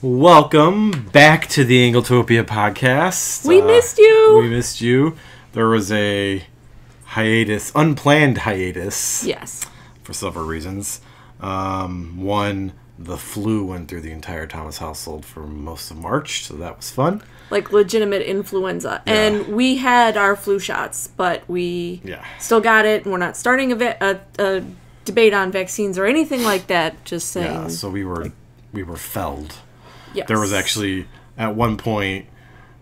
Welcome back to the Anglotopia Podcast. We missed you. We missed you. There was a hiatus, unplanned hiatus. Yes. For several reasons. One, the flu went through the entire Thomas household for most of March, so that was fun. Like legitimate influenza. Yeah. And we had our flu shots, but we still got it. And we're not starting a debate on vaccines or anything like that. Just saying. Yeah, so we were felled. Yes. There was actually, at one point,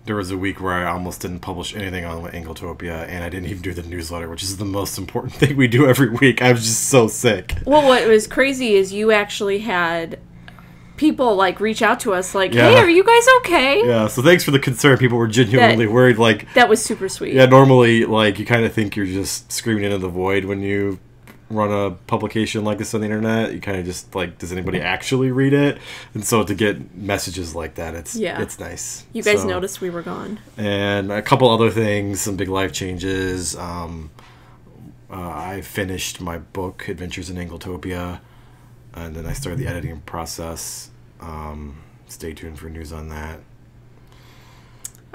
there was a week where I almost didn't publish anything on Anglotopia, and I didn't even do the newsletter, which is the most important thing we do every week. I was just so sick. Well, what was crazy is you actually had people, like, reach out to us, like, hey, are you guys okay? Yeah, so thanks for the concern. People were genuinely worried, like... That was super sweet. Yeah, normally, like, you kind of think you're just screaming into the void when you run a publication like this on the internet. You kind of just, like, does anybody actually read it? And so to get messages like that, it's nice. You guys noticed we were gone. And a couple other things, some big life changes. I finished my book, Adventures in Anglotopia, and then I started the editing process. Stay tuned for news on that.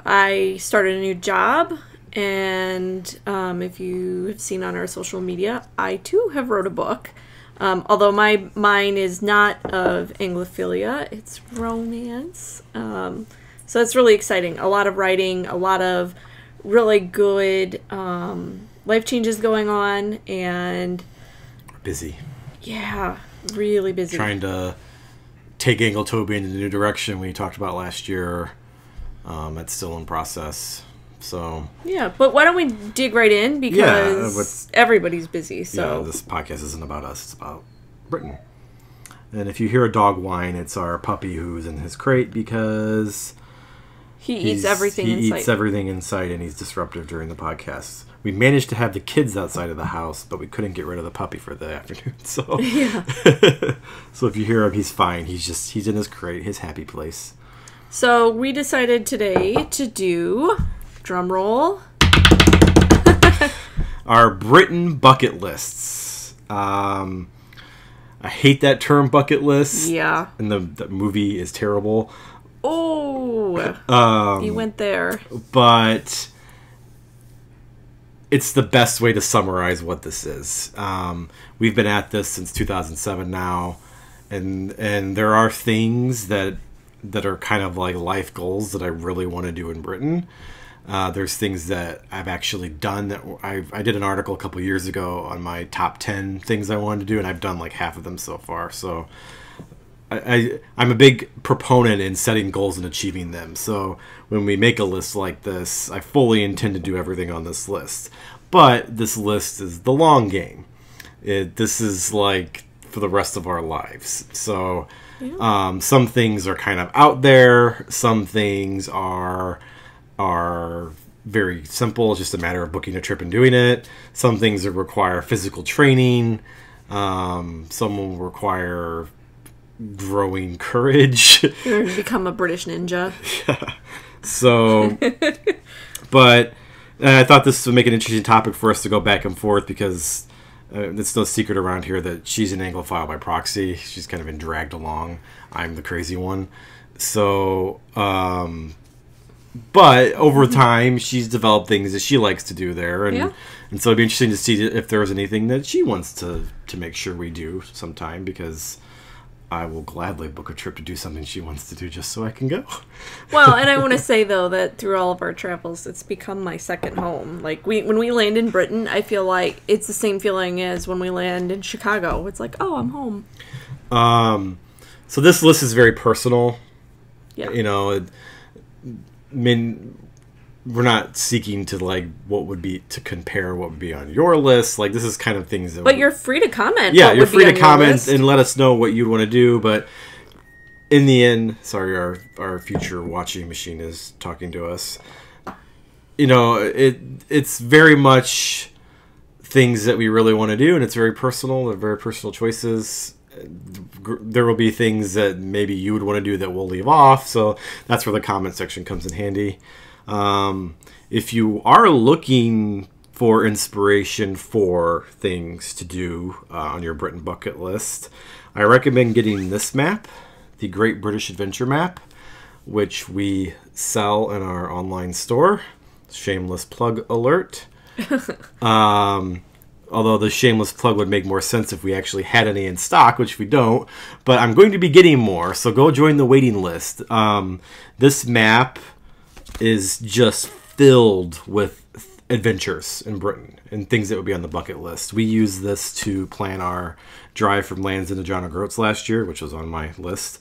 I started a new job. And if you have seen on our social media, I too have wrote a book. Although mine is not of Anglophilia, it's romance. So it's really exciting. A lot of writing, a lot of really good life changes going on, and busy. Yeah, really busy. Trying to take Anglotopia in a new direction we talked about last year. It's still in process. So yeah, but why don't we dig right in, because everybody's busy. So yeah, this podcast isn't about us; it's about Britain. And if you hear a dog whine, it's our puppy who's in his crate because he eats everything in sight, and he's disruptive during the podcast. We managed to have the kids outside of the house, but we couldn't get rid of the puppy for the afternoon. So yeah. So if you hear him, he's fine. He's in his crate, his happy place. So we decided today to do. Drum roll. Our Britain bucket lists. I hate that term, bucket list. Yeah. And the movie is terrible. Oh. You went there. But it's the best way to summarize what this is. We've been at this since 2007 now. And there are things that are kind of like life goals that I really want to do in Britain. There's things that I've actually done that I did an article a couple years ago on my top 10 things I wanted to do, and I've done like half of them so far. So I'm a big proponent in setting goals and achieving them. So when we make a list like this, I fully intend to do everything on this list. But this list is the long game. This is like for the rest of our lives. So some things are kind of out there. Some things are very simple. It's just a matter of booking a trip and doing it. Some things that require physical training. Some will require growing courage. You're going to become a British ninja. Yeah. So, but I thought this would make an interesting topic for us to go back and forth, because it's no secret around here that she's an Anglophile by proxy. She's kind of been dragged along. I'm the crazy one. So, but over time, she's developed things that she likes to do there. And so it'd be interesting to see if there was anything that she wants to make sure we do sometime, because I will gladly book a trip to do something she wants to do just so I can go. Well, and I want to say, though, that through all of our travels, it's become my second home. Like, when we land in Britain, I feel like it's the same feeling as when we land in Chicago. It's like, oh, I'm home. So this list is very personal. Yeah. You know, I mean, we're not seeking to, like, compare what would be on your list. Like, this is kind of things that... But you're free to comment. Yeah, you're free to comment and let us know what you'd want to do. But in the end, sorry, our future watching machine is talking to us. You know, it's very much things that we really want to do, and it's very personal. They're very personal choices. There will be things that maybe you would want to do that we'll leave off, so that's where the comment section comes in handy. If you are looking for inspiration for things to do on your Britain bucket list, I recommend getting this map, the Great British Adventure Map, which we sell in our online store. Shameless plug alert. Although the shameless plug would make more sense if we actually had any in stock, which we don't. But I'm going to be getting more, so go join the waiting list. This map is just filled with adventures in Britain and things that would be on the bucket list. We used this to plan our drive from Lansdowne to John O'Groats last year, which was on my list.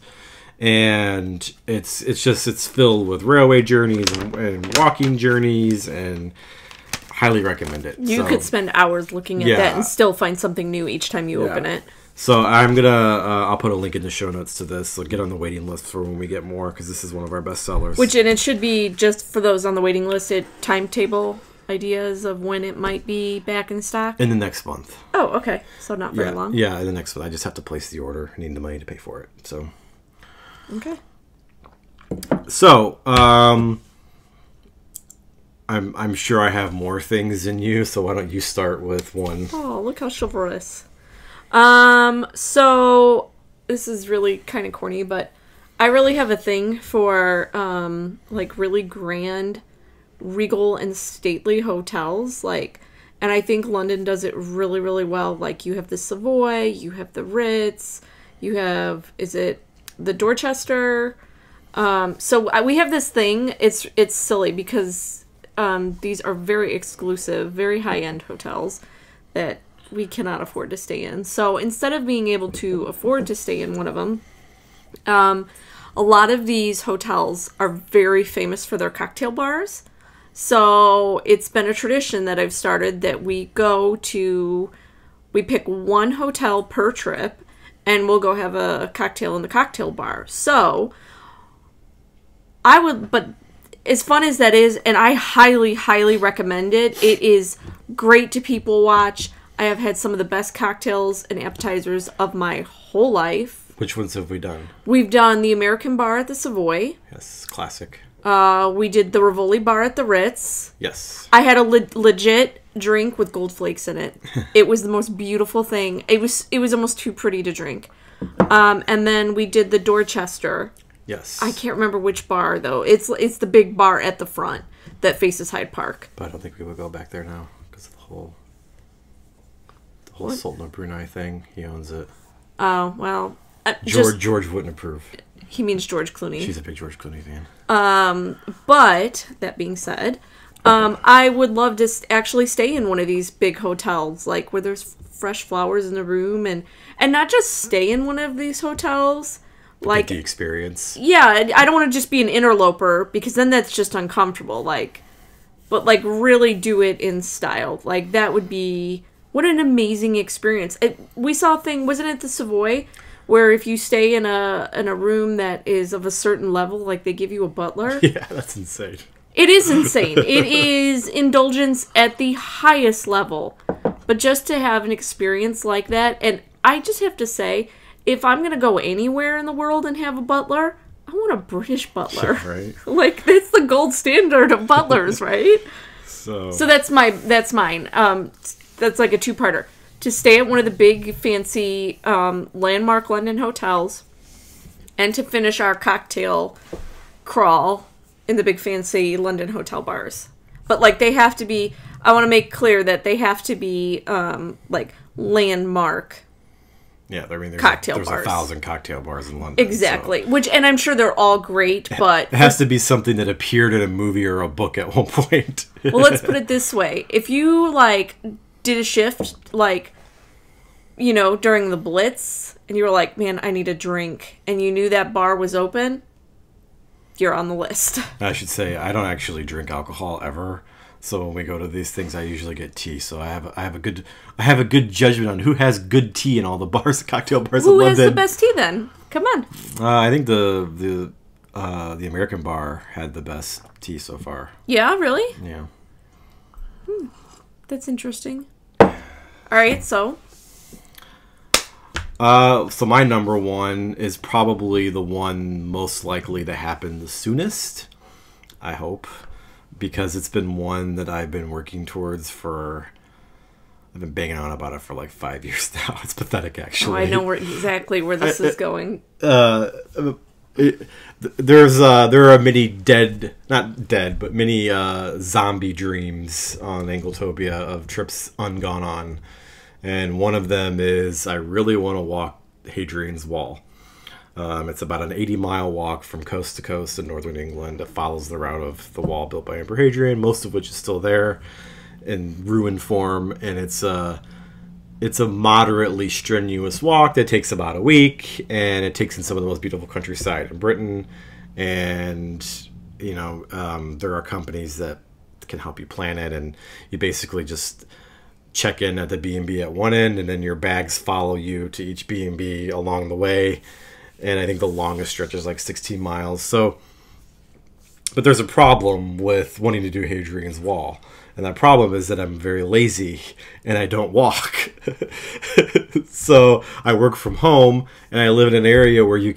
And it's filled with railway journeys and walking journeys, and highly recommend it. You could spend hours looking at that and still find something new each time you open it. So I'm gonna I'll put a link in the show notes to this. So get on the waiting list for when we get more, because this is one of our best sellers. And it should be, just for those on the waiting list, timetable ideas of when it might be back in stock? In the next month. Oh, okay. So not very long. Yeah, in the next month. I just have to place the order. I need the money to pay for it. So. Okay. So, I'm sure I have more things than you, so why don't you start with one? Oh, look how chivalrous. So this is really kind of corny, but I really have a thing for like really grand, regal and stately hotels, and I think London does it really, really well. Like, you have the Savoy, you have the Ritz, you have, is it the Dorchester? So we have this thing. It's silly because these are very exclusive, very high-end hotels that we cannot afford to stay in. So instead of being able to afford to stay in one of them, a lot of these hotels are very famous for their cocktail bars. So it's been a tradition that I've started that we pick one hotel per trip, and we'll go have a cocktail in the cocktail bar. So but as fun as that is, and I highly, highly recommend it. It is great to people watch. I have had some of the best cocktails and appetizers of my whole life. Which ones have we done? We've done the American Bar at the Savoy. Yes, classic. We did the Rivoli Bar at the Ritz. Yes. I had a legit drink with gold flakes in it. It was the most beautiful thing. It was almost too pretty to drink. And then we did the Dorchester. Yes. I can't remember which bar, though. It's the big bar at the front that faces Hyde Park. But I don't think we would go back there now because of the whole Sultan of Brunei thing. He owns it. Oh, well. George wouldn't approve. He means George Clooney. She's a big George Clooney fan. But, that being said, I would love to actually stay in one of these big hotels, like where there's fresh flowers in the room, and not just stay in one of these hotels. Like, get the experience. Yeah, I don't want to just be an interloper, because then that's just uncomfortable. But really do it in style. Like, that would be, what an amazing experience. We saw a thing, wasn't it the Savoy, where if you stay in a room that is of a certain level, like, they give you a butler? Yeah, that's insane. It is insane. It is indulgence at the highest level. But just to have an experience like that, and I just have to say, if I'm going to go anywhere in the world and have a butler, I want a British butler. Yeah, right. Like, that's the gold standard of butlers, right? So that's mine. That's like a two-parter. To stay at one of the big, fancy, landmark London hotels, and to finish our cocktail crawl in the big, fancy London hotel bars. But, they have to be, I want to make clear that they have to be, landmark. Yeah, I mean, there's cocktail bars. 1,000 cocktail bars in London. Exactly. So. And I'm sure they're all great, but... It has to be something that appeared in a movie or a book at one point. Well, let's put it this way. If you, did a shift, during the Blitz, and you were like, man, I need a drink, and you knew that bar was open, you're on the list. I should say, I don't actually drink alcohol ever. So when we go to these things, I usually get tea. So I have a good judgment on who has good tea in all the bars, cocktail bars in London. Who has the best tea then? Come on. I think the American bar had the best tea so far. Yeah, really? Yeah. That's interesting. All right, so. So my number one is probably the one most likely to happen the soonest, I hope. Because it's been one that I've been working towards for I've been banging on about it for like 5 years now. It's pathetic, actually. Oh, I know exactly where this is going. There are many not dead, but many zombie dreams on Anglotopia of trips ungone on. And one of them is I really want to walk Hadrian's Wall. It's about an 80-mile walk from coast to coast in northern England. It follows the route of the wall built by Emperor Hadrian, most of which is still there in ruin form, and it's a moderately strenuous walk that takes about a week, and it takes in some of the most beautiful countryside in Britain. And there are companies that can help you plan it, and you basically just check in at the B&B at one end, and then your bags follow you to each B&B along the way. And I think the longest stretch is like 16 miles. So, but there's a problem with wanting to do Hadrian's Wall. And that problem is that I'm very lazy and I don't walk. So I work from home and I live in an area where I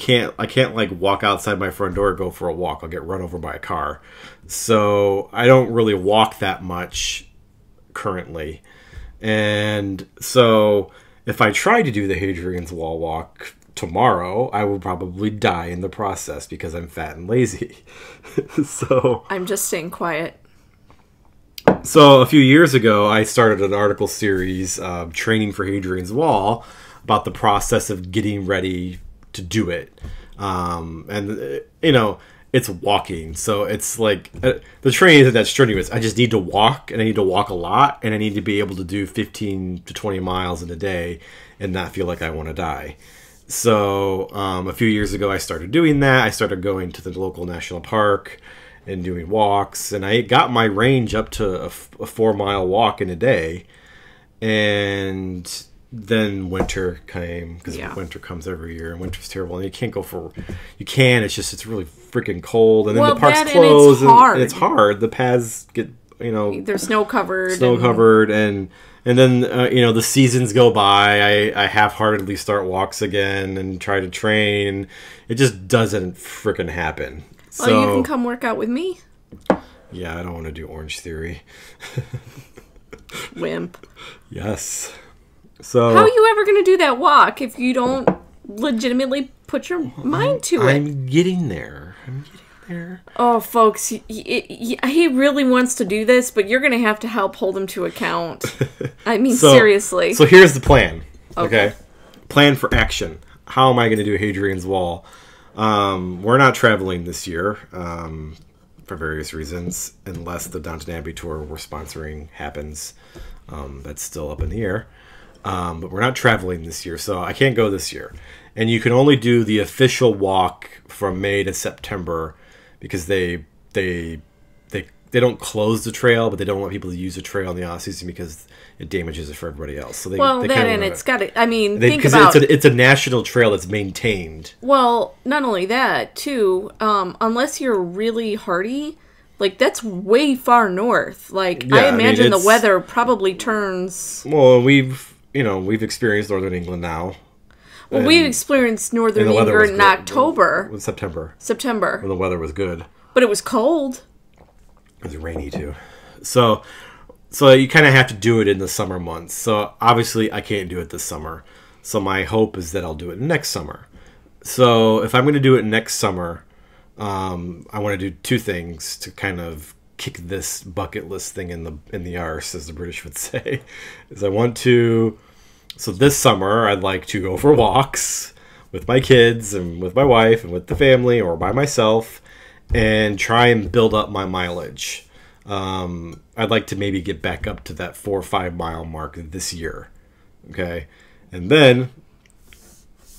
can't like walk outside my front door and go for a walk. I'll get run over by a car. So I don't really walk that much currently. And so if I try to do the Hadrian's Wall walk tomorrow, I will probably die in the process because I'm fat and lazy. So I'm just staying quiet. So a few years ago, I started an article series, Training for Hadrian's Wall, about the process of getting ready to do it. It's walking. So it's like the training isn't that strenuous. I just need to walk, and I need to walk a lot, and I need to be able to do 15 to 20 miles in a day and not feel like I want to die. So a few years ago, I started doing that. I started going to the local national park and doing walks, and I got my range up to a 4-mile walk in a day. And then winter came, because winter comes every year, and winter's terrible, and you can't go for, it's really freaking cold, and then the parks close, and it's hard. The paths get, they're snow covered, and then the seasons go by. I half-heartedly start walks again and try to train. It just doesn't freaking happen. Well, so, you can come work out with me. Yeah, I don't want to do Orange Theory. Wimp. Yes. So how are you ever going to do that walk if you don't legitimately put your mind to it? I'm getting there. Oh, folks, he really wants to do this, but you're going to have to help hold him to account. I mean, seriously. So here's the plan. Okay. Plan for action. How am I going to do Hadrian's Wall? We're not traveling this year for various reasons, unless the Downton Abbey tour we're sponsoring happens. That's still up in the air. But we're not traveling this year, so I can't go this year. And you can only do the official walk from May to September because they don't close the trail, but they don't want people to use the trail in the off season because it damages it for everybody else. So think about it's a national trail that's maintained. Well, not only that, too, unless you're really hardy, like that's way far north. Like I imagine the weather probably turns. Well, we've experienced northern England now. Well, we've experienced northern England in October. September. When the weather was good. But it was cold. It was rainy too. So you kind of have to do it in the summer months. So obviously I can't do it this summer. So my hope is that I'll do it next summer. So if I'm going to do it next summer, I want to do two things to kind of kick this bucket list thing in the arse, as the British would say. So this summer I'd like to go for walks with my kids and with my wife and with the family or by myself, and try and build up my mileage. I'd like to maybe get back up to that 4 or 5 mile mark this year. Okay. And then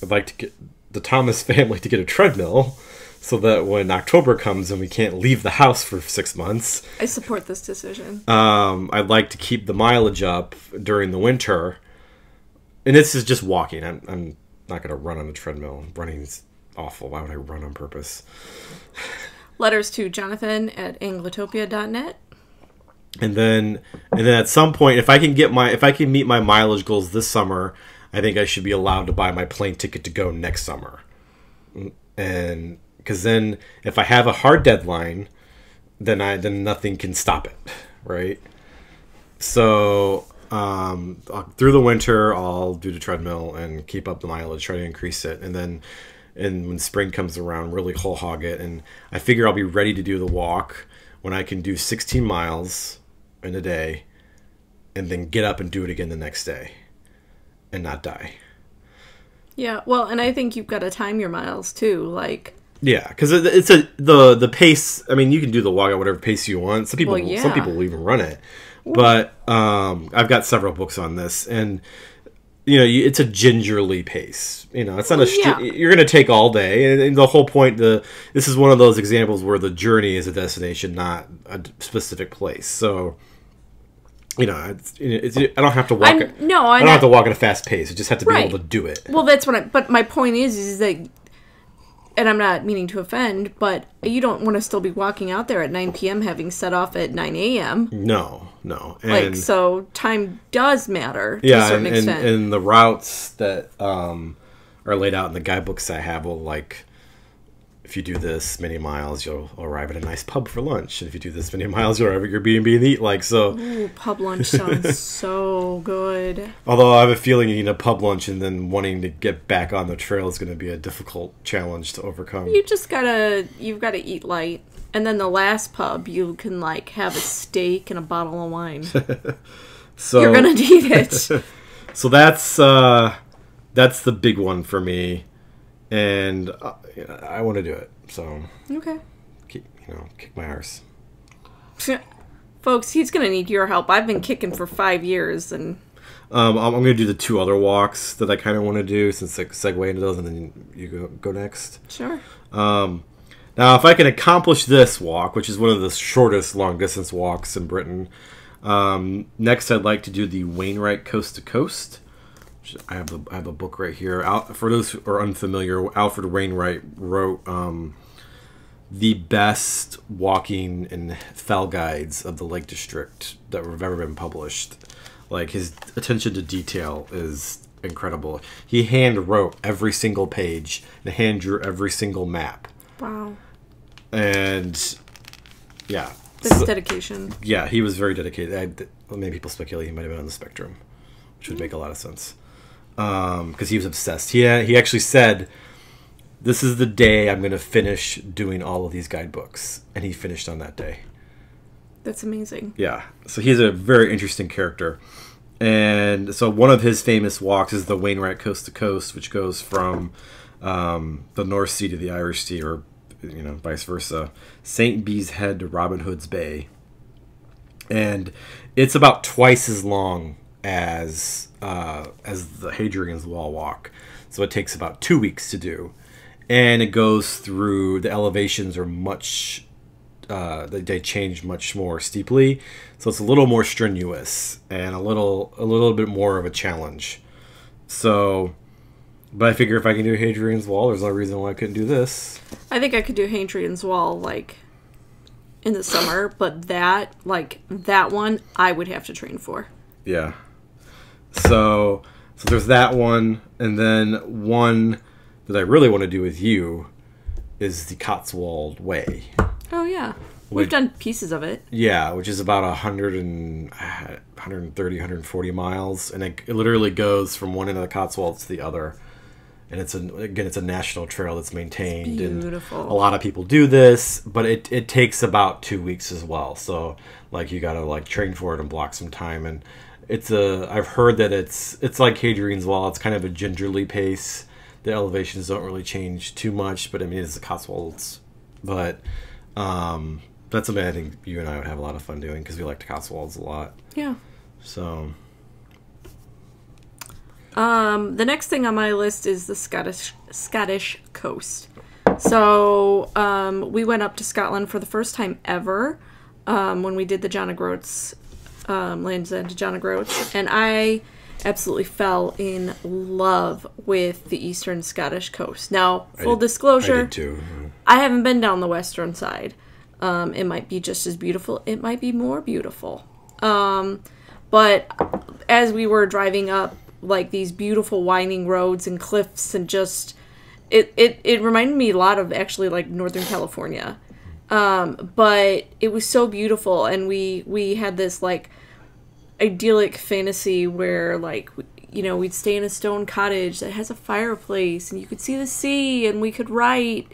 I'd like to get the Thomas family to get a treadmill so that when October comes and we can't leave the house for 6 months. I support this decision. I'd like to keep the mileage up during the winter. And this is just walking. I'm not going to run on a treadmill. Running's awful. Why would I run on purpose? Letters to Jonathan@Anglotopia.net. And then at some point, if I can meet my mileage goals this summer, I think I should be allowed to buy my plane ticket to go next summer. And because then if I have a hard deadline, then nothing can stop it, right? So Through the winter, I'll do the treadmill and keep up the mileage, try to increase it, and then when spring comes around, really whole hog it. And I figure I'll be ready to do the walk when I can do 16 miles in a day, and then get up and do it again the next day, and not die. Yeah, well, and I think you've got to time your miles too, like. Yeah, because it's the pace. I mean, you can do the walk at whatever pace you want. Some people will even run it. But I've got several books on this, and it's a gingerly pace. It's not you're going to take all day, and the whole point. This is one of those examples where the journey is a destination, not a specific place. So, I don't have to walk. I don't have to walk at a fast pace. I just have to be able to do it. Well, that's what. But my point is that. And I'm not meaning to offend, but you don't want to still be walking out there at 9 p.m. having set off at 9 a.m. No. And, so time does matter to a certain extent. And the routes that are laid out in the guidebooks I have will, like, if you do this many miles, you'll arrive at a nice pub for lunch. And if you do this many miles, you'll arrive at your B&B and eat. Ooh, pub lunch sounds so good. Although I have a feeling eating a pub lunch and then wanting to get back on the trail is going to be a difficult challenge to overcome. You've got to eat light. And then the last pub, you can, have a steak and a bottle of wine. So you're going to need it. So that's the big one for me. And I want to do it, so okay. Kick my arse. Folks, he's gonna need your help. I've been kicking for 5 years, and I'm gonna do the 2 other walks that I kind of want to do, since I segue into those, and then you go next. Sure. Now, if I can accomplish this walk, which is one of the shortest long distance walks in Britain, next I'd like to do the Wainwright Coast to Coast. I have a book right here. For those who are unfamiliar, Alfred Wainwright wrote the best walking and fell guides of the Lake District that have ever been published. Like, his attention to detail is incredible. He hand wrote every single page and hand drew every single map. Wow. And yeah, that's dedication. Yeah, he was very dedicated. Many people speculate he might have been on the spectrum, which would make a lot of sense. Because he was obsessed. He actually said, "This is the day I'm going to finish doing all of these guidebooks," and he finished on that day. That's amazing. Yeah, so he's a very interesting character, and so one of his famous walks is the Wainwright Coast to Coast, which goes from the North Sea to the Irish Sea, or vice versa, St. Bees Head to Robin Hood's Bay, and it's about twice as long as the Hadrians Wall walk. So it takes about 2 weeks to do. And it goes through, the elevations are much, they change much more steeply. So it's a little more strenuous and a little bit more of a challenge. So, but I figure if I can do Hadrian's Wall, there's no reason why I couldn't do this. I think I could do Hadrian's Wall, in the summer, but that one, I would have to train for. Yeah. So there's that one, and then one that I really want to do with you is the Cotswold Way. Oh yeah, we've done pieces of it. Yeah, which is about 130, 140 miles, and it literally goes from one end of the Cotswolds to the other. And it's a national trail that's maintained. It's beautiful. And a lot of people do this, but it takes about 2 weeks as well. So you gotta train for it and block some time. And I've heard that it's like Hadrian's Wall. It's kind of a gingerly pace. The elevations don't really change too much, but I mean, it's the Cotswolds. But that's something I think you and I would have a lot of fun doing, because we like the Cotswolds a lot. Yeah. So. The next thing on my list is the Scottish coast. So we went up to Scotland for the first time ever when we did the John O'Groats, Land's End to John O'Groats, and I absolutely fell in love with the eastern Scottish coast. Now, full disclosure, I did too. I haven't been down the western side. It might be just as beautiful. It might be more beautiful. But as we were driving up, these beautiful winding roads and cliffs, and just it reminded me a lot of actually Northern California, but it was so beautiful. And we had this idyllic fantasy where, like, you know, we'd stay in a stone cottage that has a fireplace and you could see the sea and we could write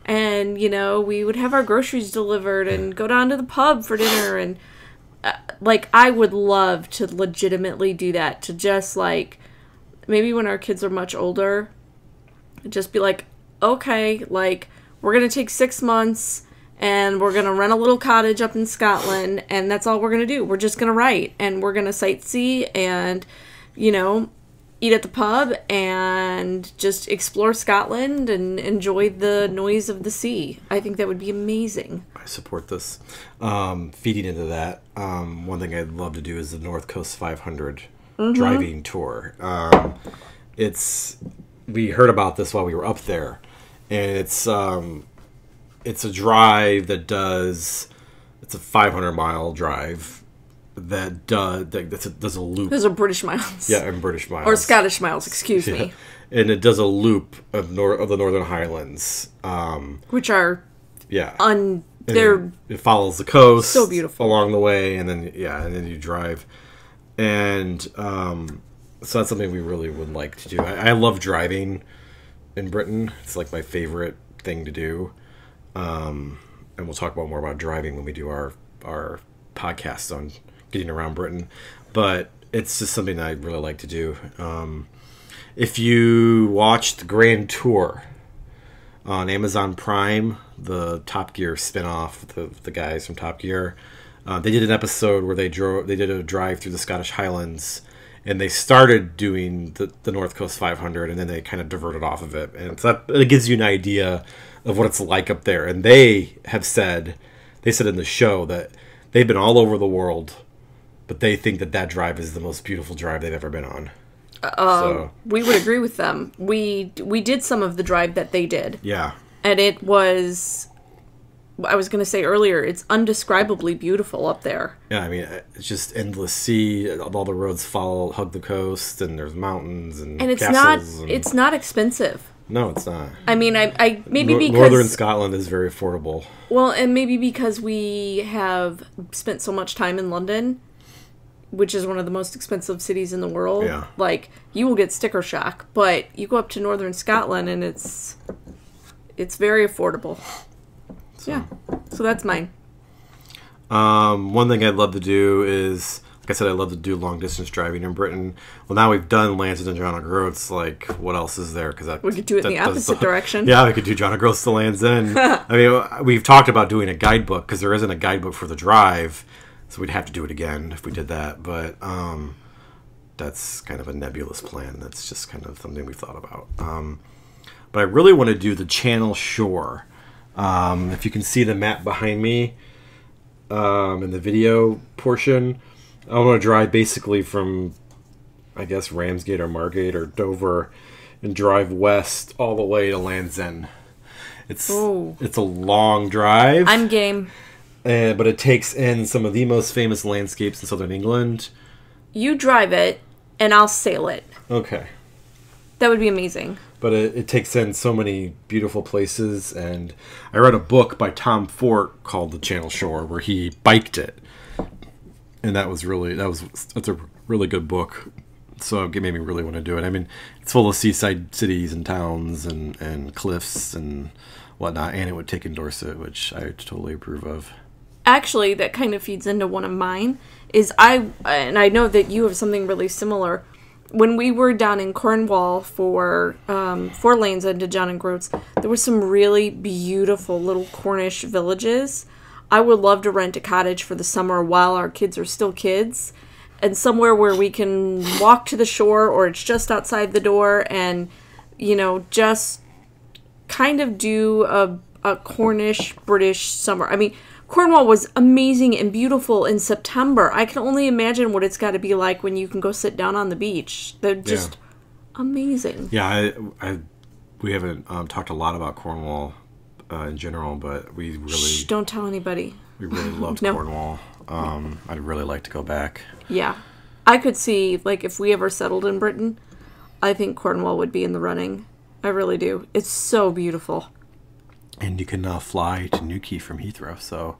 and, you know, we would have our groceries delivered and go down to the pub for dinner. And, like, I would love to legitimately do that, to just, like, maybe when our kids are much older, just be like, okay, like, we're going to take 6 months and we're going to rent a little cottage up in Scotland and that's all we're going to do. We're just going to write and we're going to sightsee and, you know, eat at the pub and just explore Scotland and enjoy the noise of the sea. I think that would be amazing. I support this. Feeding into that, one thing I'd love to do is the North Coast 500 driving tour. We heard about this while we were up there, and it's a drive that does. It's a 500-mile drive that does a loop. Those are British miles. Yeah, and British miles. Or Scottish miles, excuse me. And it does a loop of the Northern Highlands, which are it follows the coast, so beautiful along the way, and then you drive, and so that's something we really would like to do. I love driving in Britain. It's like my favorite thing to do, and we'll talk more about driving when we do our podcast on getting around Britain. But it's just something that I really like to do. If you watched the Grand Tour on Amazon Prime, the Top Gear spinoff, the guys from Top Gear, they did an episode where they did a drive through the Scottish Highlands, and they started doing the North Coast 500, and then they kind of diverted off of it. And so it gives you an idea of what it's like up there. And they said in the show that they've been all over the world, but they think that drive is the most beautiful drive they've ever been on. We would agree with them. We did some of the drive that they did. Yeah. And it was, I was going to say earlier, it's undescribably beautiful up there. Yeah, I mean, it's just endless sea. All the roads hug the coast, and there's mountains and castles. It's not expensive. No, it's not. I mean, I maybe because Northern Scotland is very affordable. Well, and maybe because we have spent so much time in London, which is one of the most expensive cities in the world. Yeah. Like, you will get sticker shock, but you go up to Northern Scotland and it's very affordable. So that's mine. One thing I'd love to do is, like I said, I'd love to do long distance driving in Britain. Well, now we've done Lansing and John O'Groats. Like, what else is there? Because we could do it in the opposite direction. Yeah, we could do John O'Groats to Land's End. I mean, we've talked about doing a guidebook because there isn't a guidebook for the drive, so we'd have to do it again if we did that. But that's kind of a nebulous plan. That's just kind of something we've thought about. But I really want to do the Channel Shore. If you can see the map behind me in the video portion, I want to drive basically from, I guess, Ramsgate or Margate or Dover and drive west all the way to Land's End. It's a long drive. I'm game. But it takes in some of the most famous landscapes in southern England. You drive it, and I'll sail it. Okay. That would be amazing. But it takes in so many beautiful places, and I read a book by Tom Fort called The Channel Shore, where he biked it, and that's a really good book. So it made me really want to do it. I mean, it's full of seaside cities and towns and cliffs and whatnot, and it would take in Dorset, which I totally approve of. Actually, that kind of feeds into one of mine. And I know that you have something really similar. When we were down in Cornwall for Lane's End to John and Groats, there were some really beautiful little Cornish villages. I would love to rent a cottage for the summer while our kids are still kids, and somewhere where we can walk to the shore or it's just outside the door and, you know, just kind of do a Cornish British summer. I mean, Cornwall was amazing and beautiful in September. I can only imagine what it's got to be like when you can go sit down on the beach. They're just amazing. Yeah, we haven't talked a lot about Cornwall in general, but we really... Shh, don't tell anybody. We really loved Cornwall. I'd really like to go back. Yeah. I could see, like, if we ever settled in Britain, I think Cornwall would be in the running. I really do. It's so beautiful. And you can fly to Newquay from Heathrow, so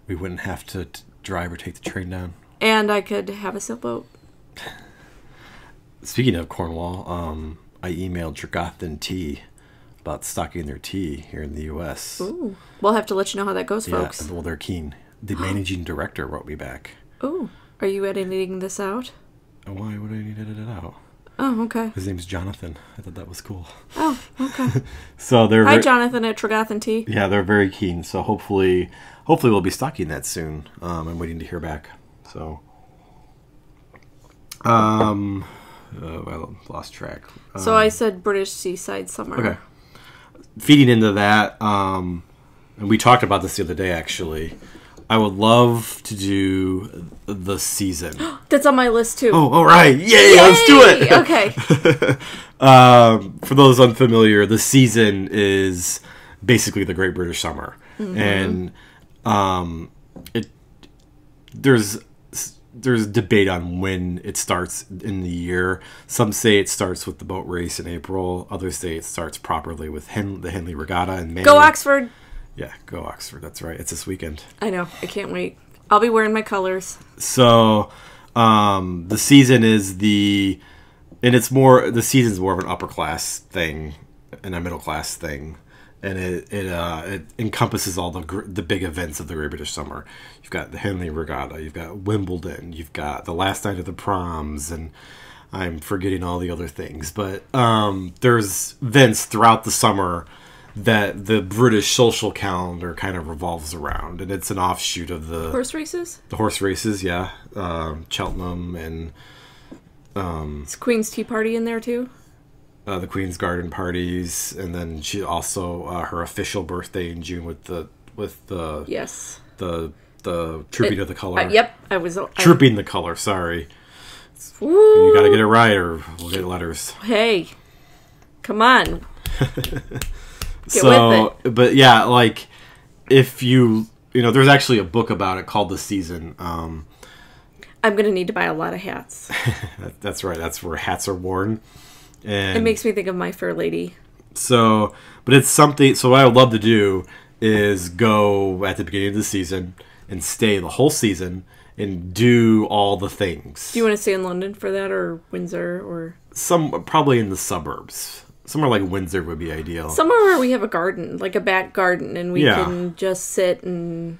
we wouldn't have to drive or take the train down. And I could have a sailboat. Speaking of Cornwall, I emailed Tregathan Tea about stocking their tea here in the U.S. Ooh. We'll have to let you know how that goes, folks. Yeah, well, they're keen. The managing director wrote me back. Ooh. Are you editing this out? Why would I need to edit it out? Oh, okay. His name's Jonathan. I thought that was cool. Oh, okay. So they're Hi, Jonathan at Tregathan Tea. Yeah, they're very keen. So hopefully we'll be stocking that soon. I'm waiting to hear back. So, I lost track. So I said British seaside summer. Okay. Feeding into that, and we talked about this the other day, actually. I would love to do the season. That's on my list, too. Oh, all right. Yay, let's do it. Okay. For those unfamiliar, the season is basically the Great British Summer. Mm-hmm. And there's debate on when it starts in the year. Some say it starts with the boat race in April. Others say it starts properly with the Henley Regatta in May. Go Oxford! Yeah, go Oxford. That's right. It's this weekend. I know. I can't wait. I'll be wearing my colors. So, the season is the season's more of an upper class thing and a middle class thing. And it encompasses all the big events of the Great British Summer. You've got the Henley Regatta, you've got Wimbledon, you've got the last night of the proms, and I'm forgetting all the other things. But there's events throughout the summer that the British social calendar kind of revolves around, and it's an offshoot of the horse races. The horse races, yeah, Cheltenham and is Queen's Tea Party in there too? The Queen's Garden parties, and then she also her official birthday in June with the yes the Trooping of the Color. Yep, I was Trooping the Color. Sorry, Woo. You got to get it right, or we'll get letters. Hey, come on. Get with it. But yeah, like if there's actually a book about it called The Season. I'm gonna need to buy a lot of hats. That's right. That's where hats are worn. And it makes me think of My Fair Lady. So, but it's something. So what I would love to do is go at the beginning of the season and stay the whole season and do all the things. Do you want to stay in London for that, or Windsor, or probably in the suburbs? Somewhere like Windsor would be ideal. Somewhere where we have a garden, like a back garden, and we can just sit and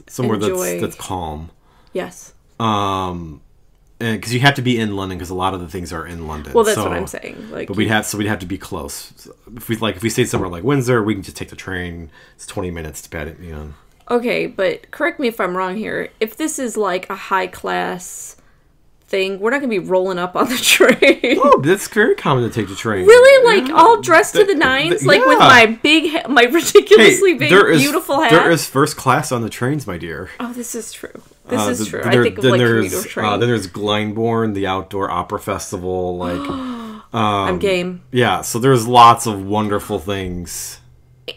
somewhere enjoy. that's calm. Yes. And because you have to be in London, because a lot of the things are in London. Well, that's what I'm saying. Like, but we'd have to be close. So if we stayed somewhere like Windsor, we can just take the train. It's 20 minutes to pat it. Okay, but correct me if I'm wrong here. If this is like a high class thing, we're not going to be rolling up on the train. Oh, that's very common to take the train. Really? Like all dressed to the nines? Like with my my ridiculously big, beautiful hat? There is first class on the trains, my dear. Oh, this is true. This is true. I think of like commuter train. Then there's Glyndebourne, the outdoor opera festival. Like, I'm game. Yeah, so there's lots of wonderful things.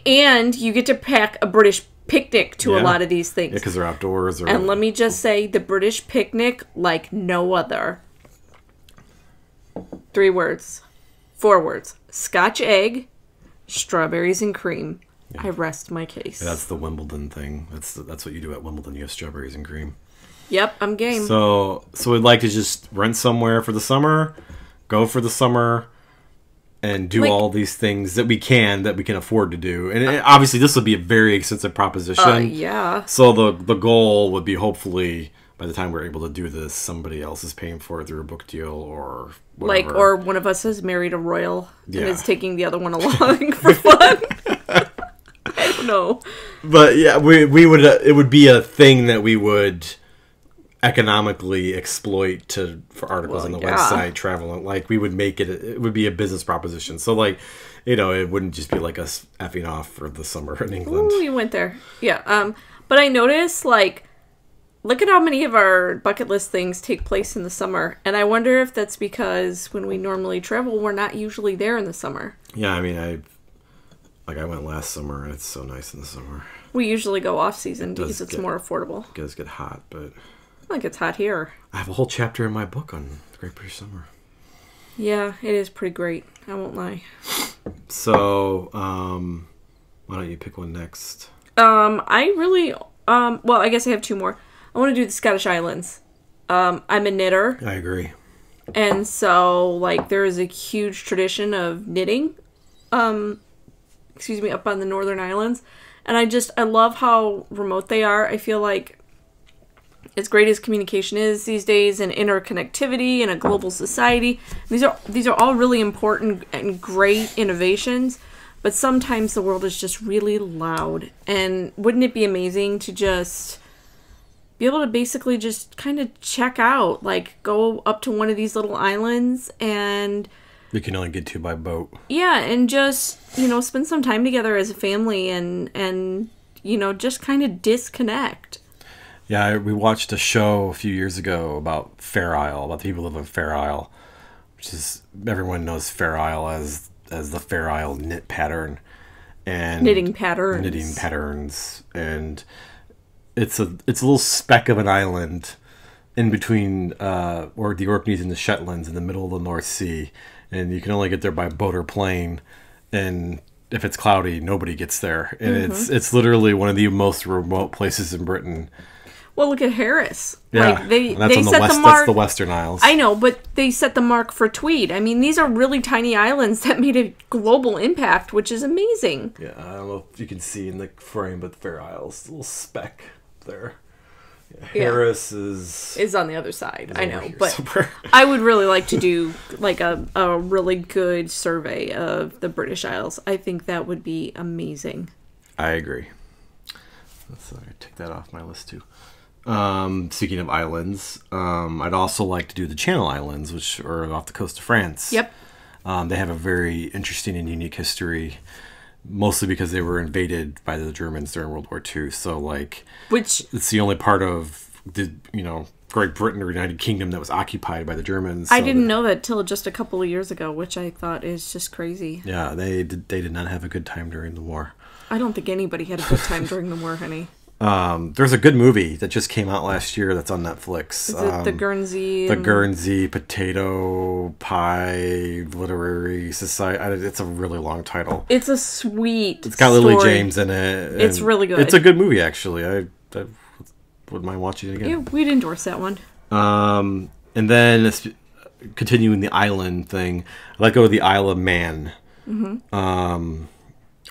And you get to pack a British picnic to a lot of these things. Yeah, because they're outdoors. And let me just say, the British picnic like no other. 3 words. 4 words. Scotch egg, strawberries and cream. Yeah. I rest my case. Yeah, that's the Wimbledon thing. That's what you do at Wimbledon. You have strawberries and cream. Yep, I'm game. So we'd like to just rent somewhere for the summer, go for the summer, and do all these things that we can afford to do. And obviously, this would be a very expensive proposition. Yeah. So the goal would be, hopefully, by the time we're able to do this, somebody else is paying for it through a book deal or whatever. Or one of us has married a royal and is taking the other one along for fun. I don't know. But yeah, we would. It would be a thing that we would economically exploit for articles on the website, travel. Like, we would make it. It would be a business proposition. So, like, it wouldn't just be like us effing off for the summer in England. Ooh, you went there. Yeah. But I noticed, like, look at how many of our bucket list things take place in the summer. And I wonder if that's because when we normally travel, we're not usually there in the summer. Yeah, I mean, I went last summer, and it's so nice in the summer. We usually go off season because it's more affordable. It does get hot, but I think it's hot here. I have a whole chapter in my book on the Great British Summer. Yeah, it is pretty great. I won't lie. So, why don't you pick one next? I really, well, I guess I have 2 more. I want to do the Scottish Islands. I'm a knitter. I agree. And so, like, there is a huge tradition of knitting, up on the Northern Islands. And I love how remote they are. I feel like as great as communication is these days and interconnectivity in a global society, these are all really important and great innovations. But sometimes the world is just really loud. And wouldn't it be amazing to just be able to basically just kind of check out, like go up to one of these little islands and you can only get to by boat. Yeah, and just, spend some time together as a family and just kind of disconnect. Yeah, we watched a show a few years ago about Fair Isle, about the people who live in Fair Isle, which is, everyone knows Fair Isle as the Fair Isle knit pattern. And knitting patterns. And it's a little speck of an island in between or the Orkneys and the Shetlands in the middle of the North Sea, and you can only get there by boat or plane, and if it's cloudy, nobody gets there, and it's literally one of the most remote places in Britain. Well, look at Harris. Yeah, like they set the mark. That's the Western Isles. I know, but they set the mark for Tweed. I mean, these are really tiny islands that made a global impact, which is amazing. Yeah, I don't know if you can see in the frame, but the Fair Isles, a little speck there. Yeah, Harris is on the other side. I know, but somewhere. I would really like to do like a really good survey of the British Isles. I think that would be amazing. I agree. So I take that off my list too. Speaking of islands, I'd also like to do the Channel Islands, which are off the coast of France. Yep. They have a very interesting and unique history, mostly because they were invaded by the Germans during World War II. So, it's the only part of the, Great Britain or United Kingdom that was occupied by the Germans. I didn't know that till just a couple of years ago, which I thought is just crazy. Yeah, they did not have a good time during the war. I don't think anybody had a good time during the war, honey. There's a good movie that just came out last year that's on Netflix. Is it the Guernsey? The Guernsey Potato Pie Literary Society. It's a really long title. It's a sweet It's got story. Lily James in it. It's really good. It's a good movie, actually. I wouldn't mind watching it again. Yeah, we'd endorse that one. And then, continuing the island thing, I'd like to go to the Isle of Man. Mm-hmm.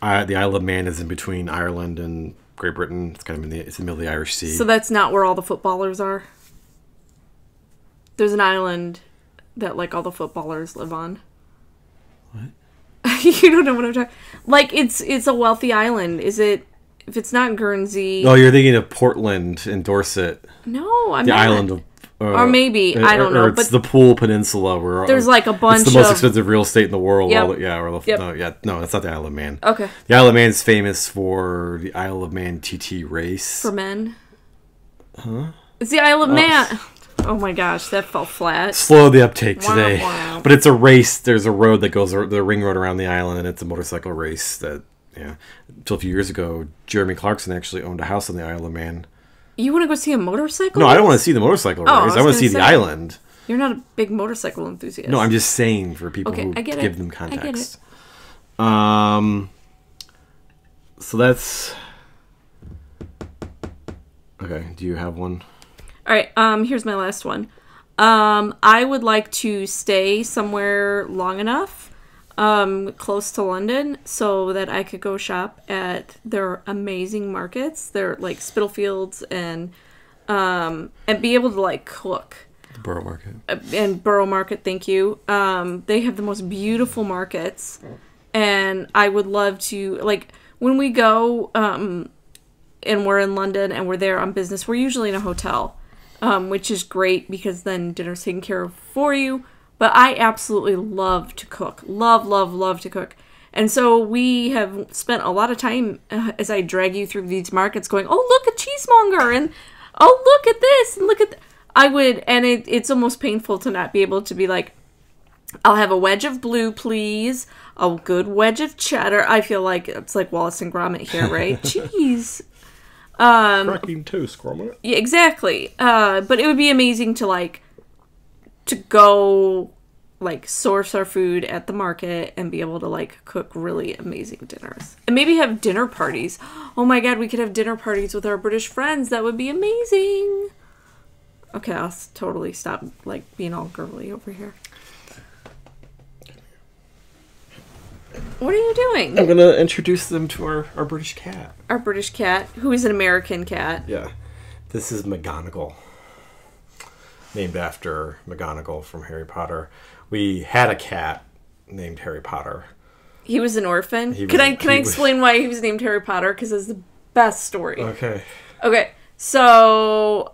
The Isle of Man is in between Ireland and Great Britain. It's kind of it's in the middle of the Irish Sea. So that's not where all the footballers are? There's an island that all the footballers live on. What? You don't know what I'm talking. It's a wealthy island. Is it? If it's not Guernsey. Oh, you're thinking of Portland and Dorset. No, I'm the not. Island of. Or maybe I don't know. It's the Pool Peninsula where there's a bunch. It's the most expensive real estate in the world. Yep. No, that's not the Isle of Man. Okay. The Isle of Man is famous for the Isle of Man TT race for men. Huh? It's the Isle of Man. Oh my gosh, that fell flat. Slow the uptake today. Wow. But it's a race. There's a road that goes the ring road around the island, and it's a motorcycle race that. Yeah. Until a few years ago, Jeremy Clarkson actually owned a house on the Isle of Man. You want to go see a motorcycle? No, I don't want to see the motorcycle race. I want to see the island. You're not a big motorcycle enthusiast. No, I'm just saying for people who give them context. I get it. So that's... Okay, do you have one? All right, here's my last one. I would like to stay somewhere long enough close to London so that I could go shop at their amazing markets. They're like Spitalfields and be able to cook. The Borough Market. And Borough Market, thank you. They have the most beautiful markets, and I would love to when we go and we're in London and we're there on business. We're usually in a hotel, which is great because then dinner's taken care of for you. But I absolutely love to cook. Love to cook. And so we have spent a lot of time as I drag you through these markets going, oh, look, a cheesemonger. And, oh, look at this. And look at it's almost painful to not be able to be like, I'll have a wedge of blue, please. A good wedge of cheddar. I feel like it's like Wallace and Gromit here, right? Jeez. Cracking toast, Gromit. Yeah, exactly. But it would be amazing to to go source our food at the market and be able to cook really amazing dinners and maybe have dinner parties. Oh my god, we could have dinner parties with our British friends. That would be amazing. Okay, I'll totally stop, like, being all girly over here. What are you doing? I'm going to introduce them to our British cat. Our British cat, who is an American cat. Yeah. This is McGonagall. Named after McGonagall from Harry Potter. We had a cat named Harry Potter. He was an orphan? Can I explain why he was named Harry Potter? Because it's the best story. Okay, so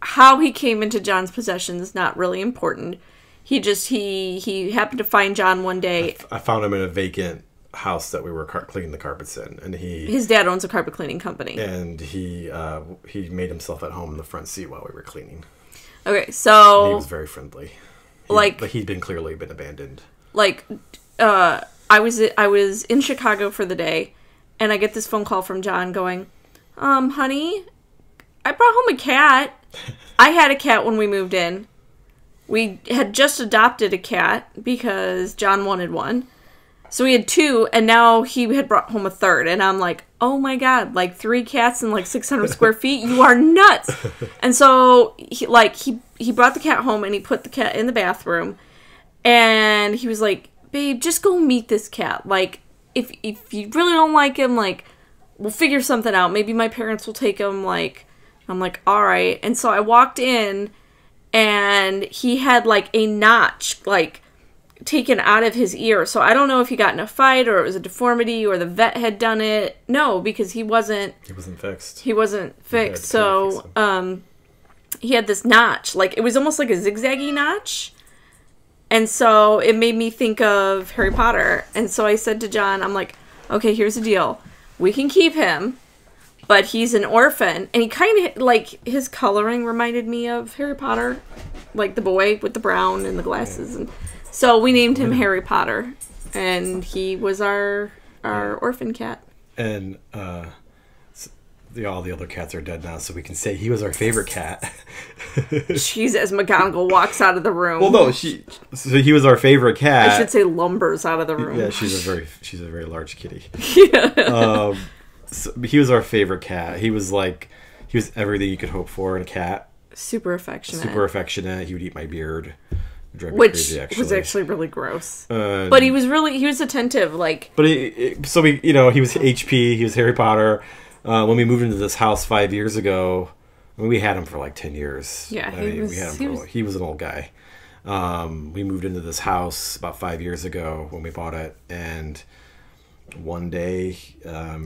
how he came into John's possession is not really important. He happened to find John one day. I found him in a vacant house that we were cleaning the carpets in, and his dad owns a carpet cleaning company, and he made himself at home in the front seat while we were cleaning. Okay, so and he was very friendly. But he'd clearly been abandoned. I was in Chicago for the day, and I get this phone call from John going, honey, I brought home a cat. I had a cat when we moved in. We had just adopted a cat because John wanted one. So we had 2, and now he had brought home a 3rd. And I'm like, oh my God, 3 cats in 600 square feet? You are nuts. And so he brought the cat home, and he put the cat in the bathroom. And he was like, babe, just go meet this cat. If you really don't like him, we'll figure something out. Maybe my parents will take him. I'm like, all right. And so I walked in, and he had a notch taken out of his ear. So I don't know if he got in a fight or it was a deformity or the vet had done it. No, because he wasn't fixed. He wasn't fixed. So he had this notch. It was almost like a zigzaggy notch. And so it made me think of Harry Potter. And so I said to John, I'm like, okay, here's the deal. We can keep him, but he's an orphan. And he kind of, his coloring reminded me of Harry Potter. The boy with the brown and the glasses. And so we named him Harry Potter. And he was our orphan cat. And all the other cats are dead now, so we can say he was our favorite cat. She's as McGonagall walks out of the room. Well, no, so he was our favorite cat. I should say lumbers out of the room. Yeah, she's a very large kitty. Yeah. So he was our favorite cat. He was everything you could hope for in a cat. Super affectionate. He would eat my beard. Which crazy, was actually really gross. But he was attentive. But he was HP. He was Harry Potter. When we moved into this house 5 years ago, we had him for 10 years. Yeah, he was an old guy. We moved into this house about 5 years ago when we bought it, and one day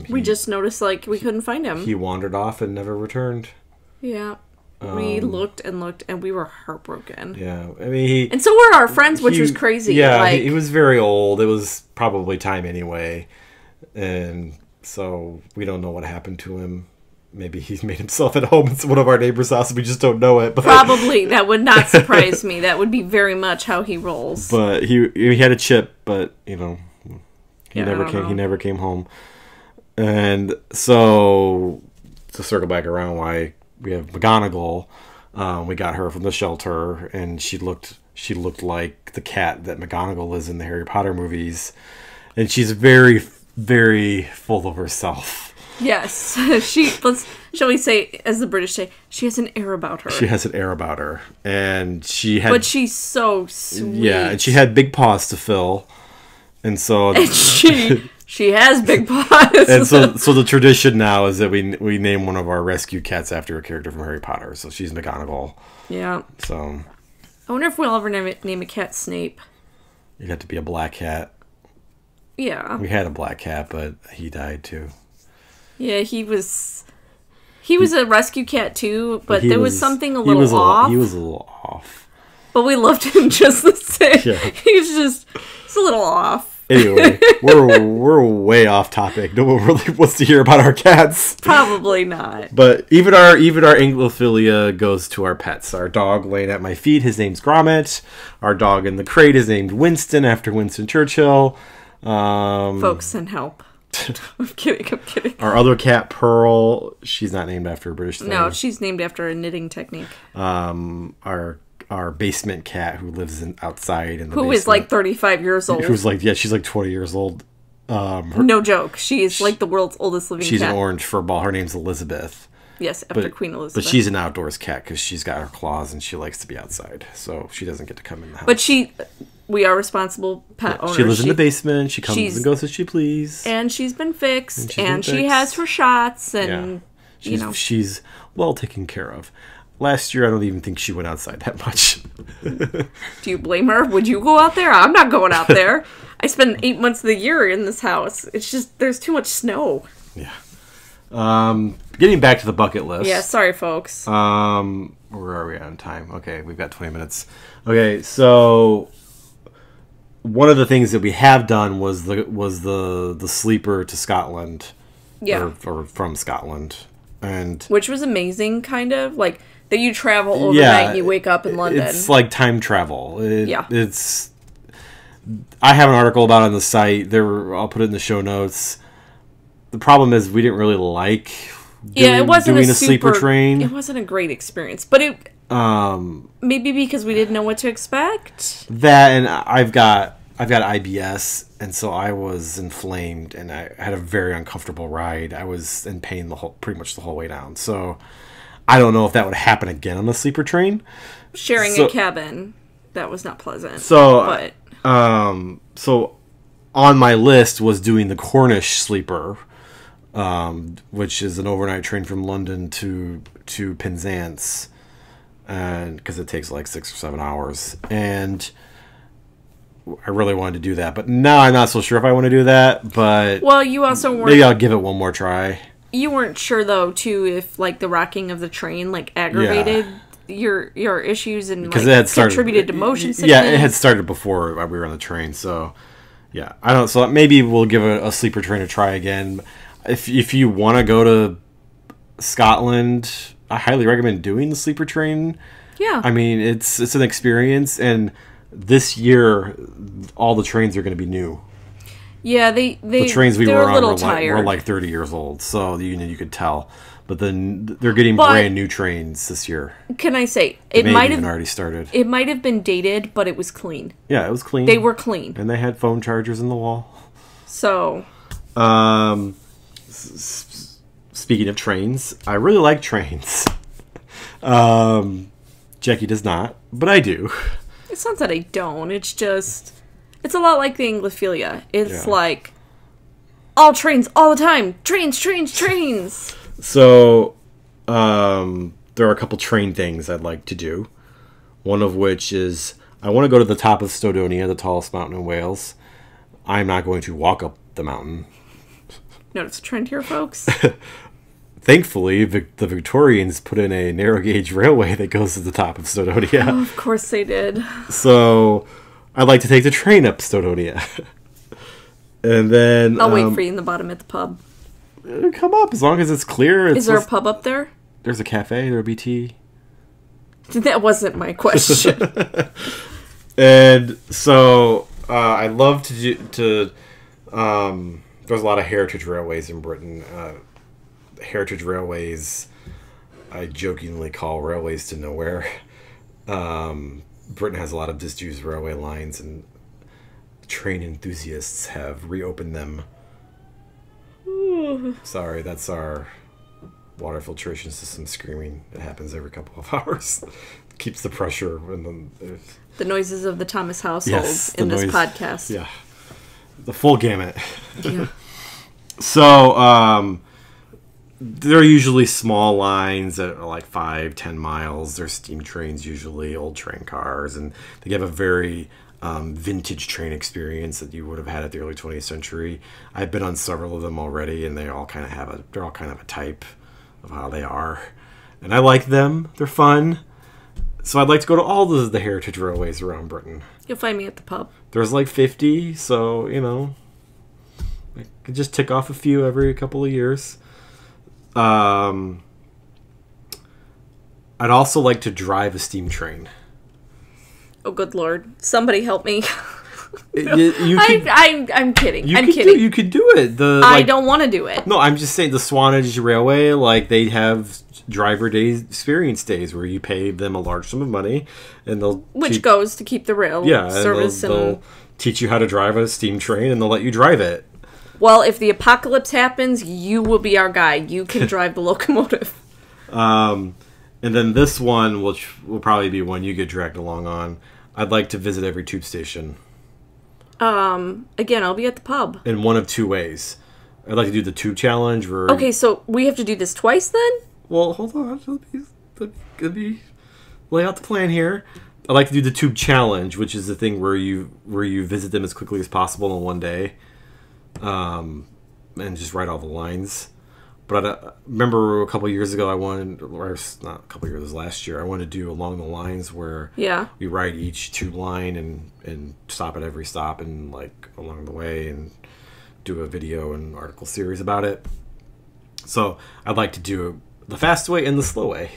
we just noticed we couldn't find him. He wandered off and never returned. Yeah. We looked and looked, and we were heartbroken. Yeah, I mean, and so were our friends, which was crazy. Yeah, he was very old. It was probably time anyway, and so we don't know what happened to him. Maybe he's made himself at home in one of our neighbors' houses. We just don't know it. But probably. That would not surprise me. That would be very much how he rolls. But he had a chip, but he never came home. And so to circle back around why we have McGonagall, we got her from the shelter, and she looked like the cat that McGonagall is in the Harry Potter movies, and she's very, very full of herself. Yes, shall we say, as the British say, she has an air about her. She has an air about her, and but she's so sweet. Yeah, and she had big paws to fill, and so she has big paws. And so the tradition now is that we name one of our rescue cats after a character from Harry Potter. So she's McGonagall. Yeah. So I wonder if we'll ever name a cat Snape. It'd have to be a black cat. Yeah. We had a black cat, but he died too. Yeah, he was a rescue cat too, but there was something a little off. He was a little off. But we loved him just the same. Yeah. He's a little off. Anyway, we're way off topic. No one really wants to hear about our cats. Probably not. But even our Anglophilia goes to our pets. Our dog laying at my feet, his name's Gromit. Our dog in the crate is named Winston after Winston Churchill. Folks, send help. I'm kidding. Our other cat, Pearl, she's not named after a British thing. No, she's named after a knitting technique. Our basement cat who lives outside in the basement. Who is 35 years old. Who's she's 20 years old. No joke. She is the world's oldest living cat. She's an orange furball. Her name's Elizabeth. Yes, after Queen Elizabeth. But she's an outdoors cat because she's got her claws and she likes to be outside. So she doesn't get to come in the house. But we are responsible pet owners. She lives in the basement. She comes and goes as she please. And she's been fixed. And she has her shots. And, she's well taken care of. Last year, I don't even think she went outside that much. Do you blame her? Would you go out there? I'm not going out there. I spend 8 months of the year in this house. It's just, there's too much snow. Yeah. Getting back to the bucket list. Yeah, sorry, folks. Where are we on time? Okay, we've got 20 minutes. Okay, so one of the things that we have done was the sleeper to Scotland. Yeah. Or from Scotland. And which was amazing, kind of. Like, that you travel overnight and you wake up in London. It's like time travel. Yeah. I have an article about it on the site. I'll put it in the show notes. The problem is we didn't really like it wasn't doing a sleeper train. It wasn't a great experience. But it maybe because we didn't know what to expect. That, and I've got IBS, and so I was inflamed, and I had a very uncomfortable ride. I was in pain pretty much the whole way down. So I don't know if that would happen again on the sleeper train. Sharing a cabin, that was not pleasant. So, so on my list was doing the Cornish sleeper, which is an overnight train from London to Penzance, and because it takes like 6 or 7 hours, and I really wanted to do that, but now I'm not so sure if I want to do that. But you also weren't. Maybe I'll give it one more try. You weren't sure though, too, if like the rocking of the train like aggravated your issues and because it had contributed to motion sickness. Yeah, it had started before we were on the train, so yeah, I don't. So maybe we'll give a sleeper train a try again. If you want to go to Scotland, I highly recommend doing the sleeper train. Yeah, I mean it's an experience, and this year all the trains are going to be new. Yeah, the trains we were on were like 30 years old, so you could tell. But then they're getting brand new trains this year. Can I say it might have already started? It might have been dated, but it was clean. Yeah, it was clean. They were clean, and they had phone chargers in the wall. So, speaking of trains, I really like trains. Jackie does not, but I do. It's not that I don't. It's just, it's a lot like the Anglophilia. It's like all trains all the time. Trains, trains, trains. So, there are a couple train things I'd like to do. One of which is I want to go to the top of Snowdonia, the tallest mountain in Wales. I'm not going to walk up the mountain. Notice a trend here, folks. Thankfully, the Victorians put in a narrow gauge railway that goes to the top of Snowdonia. Oh, of course they did. So, I'd like to take the train up Snowdonia. And then I'll wait for you in the bottom at the pub. Come up as long as it's clear. Is there a pub up there? There's a cafe. There'll be tea. That wasn't my question. And so I love to there's a lot of heritage railways in Britain. Heritage railways, I jokingly call railways to nowhere. Britain has a lot of disused railway lines, and train enthusiasts have reopened them. Sorry, that's our water filtration system screaming. It happens every couple of hours. Keeps the pressure. And the noises of the Thomas household in this podcast. Yeah. The full gamut. Yeah. So, they're usually small lines that are like 5-10 miles. They're steam trains, usually old train cars, and they have a very vintage train experience that you would have had at the early 20th century. I've been on several of them already, and they're all kind of a type of how they are, and I like them. They're fun. So I'd like to go to all the heritage railways around Britain. You'll find me at the pub. There's like 50, so I could just tick off a few every couple of years. I'd also like to drive a steam train. Oh, good Lord. Somebody help me. I'm kidding. I'm kidding. You could do it. I don't want to do it. No, I'm just saying the Swanage Railway, they have driver days, experience days where you pay them a large sum of money, and which goes to keep the rail service. They'll teach you how to drive a steam train, and they'll let you drive it. Well, if the apocalypse happens, you will be our guy. You can drive the locomotive. And then this one, which will probably be one you get dragged along on, I'd like to visit every tube station. Again, I'll be at the pub. In one of two ways. I'd like to do the tube challenge. Where Okay, so we have to do this twice then? Well, hold on. Let me lay out the plan here. I'd like to do the tube challenge, which is the thing where you visit them as quickly as possible in one day, and just write all the lines. But I remember a couple years ago, not a couple years, it was last year, I wanted to do along the lines where we write each tube line and stop at every stop and like along the way and do a video and article series about it. So I'd like to do the fast way and the slow way.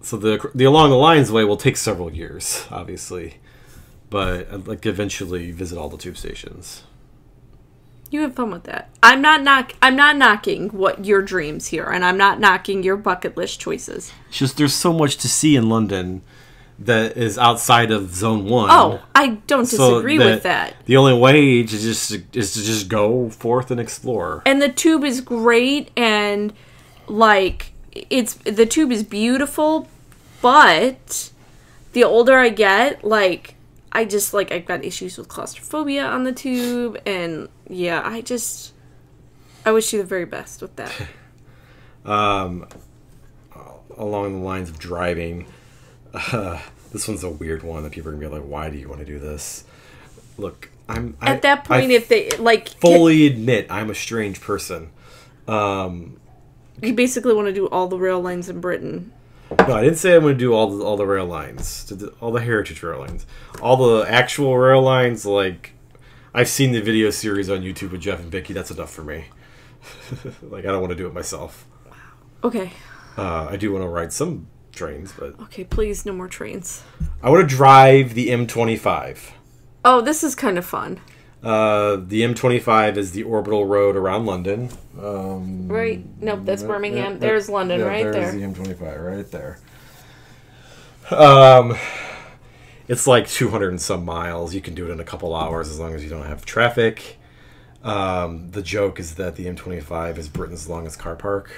So the along the lines way will take several years, obviously. But I'd like to eventually visit all the tube stations. You have fun with that. I'm not knocking what your dreams here, and I'm not knocking your bucket list choices. It's just there's so much to see in London that is outside of Zone 1. Oh, I don't disagree with that. The only way is to just go forth and explore. And the tube is great, and like the tube is beautiful, but the older I get, like I've got issues with claustrophobia on the tube, and yeah, I wish you the very best with that. Along the lines of driving, this one's a weird one that people are gonna be like, "Why do you want to do this?" Look, at that point, if they fully admit I'm a strange person. You basically want to do all the rail lines in Britain. No, I didn't say I'm going to do all the rail lines, all the heritage rail lines, all the actual rail lines. Like, I've seen the video series on YouTube with Jeff and Vicky. That's enough for me. Like, I don't want to do it myself. Okay. I do want to ride some trains, but okay, please, no more trains. I want to drive the M25. Oh, this is kind of fun. The M25 is the orbital road around London. Right? Nope, that's Birmingham. There's London right there. There's the M25 right there. It's like 200 and some miles. You can do it in a couple hours as long as you don't have traffic. The joke is that the M25 is Britain's longest car park.